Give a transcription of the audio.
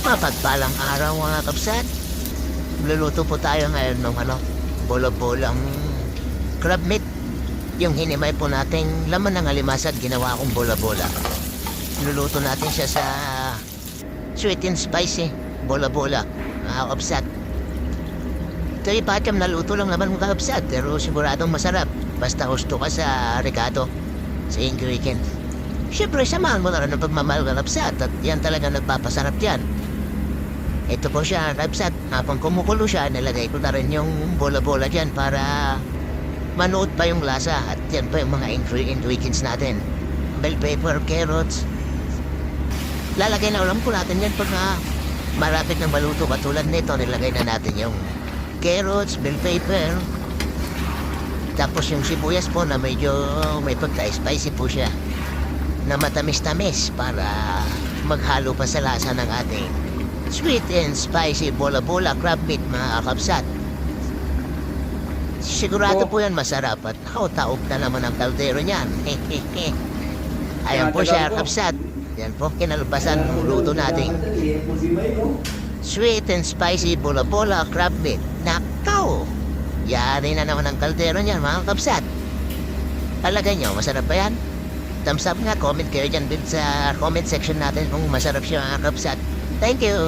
Mapagpalang araw mga kapsat. Luluto po tayo ngayon ng bola-bolang crab meat. Yung hinimay po nating laman ng alimasag ginawa kong bola-bola. Luluto natin siya sa sweet and spicy bola-bola mga kapsat. Ito yung patyam na luto lang naman mga kapsat, pero siguradong masarap. Basta gusto ka sa Ricardo, sa ingredients. Siyempre, samahan mo na rin ang pagmamahal ng kapsat at yan talaga nagpapasarap yan. Ito po siya, kapsat. Habang kumukulo siya, nilagay ko na rin yung bola-bola dyan para manood pa yung lasa. At yan pa yung mga ingredients natin. Bell pepper, carrots. Lalagay na ulam ko natin yan pag marapit ng maluto. Katulad nito, nilagay na natin yung carrots, bell pepper. Tapos yung sibuyas po na medyo may pagka-spicy po siya. Na matamis-tamis para maghalo pa sa lasa ng ating sweet and spicy bola-bola crab meat mga kapsat. Sigurado po yan masarap at taob na naman ang kaldero niyan. Ayan po siya kapsat. Yan po kinalubasan ng luto nating sweet and spicy bola-bola crab meat. Nakaw! Yari na naman ang kaldero niyan mga kapsat. Palagay nyo, masarap ba yan? Thumbs up nga, comment kayo dyan din sa comment section natin kung masarap siya mga kapsat. Thank you!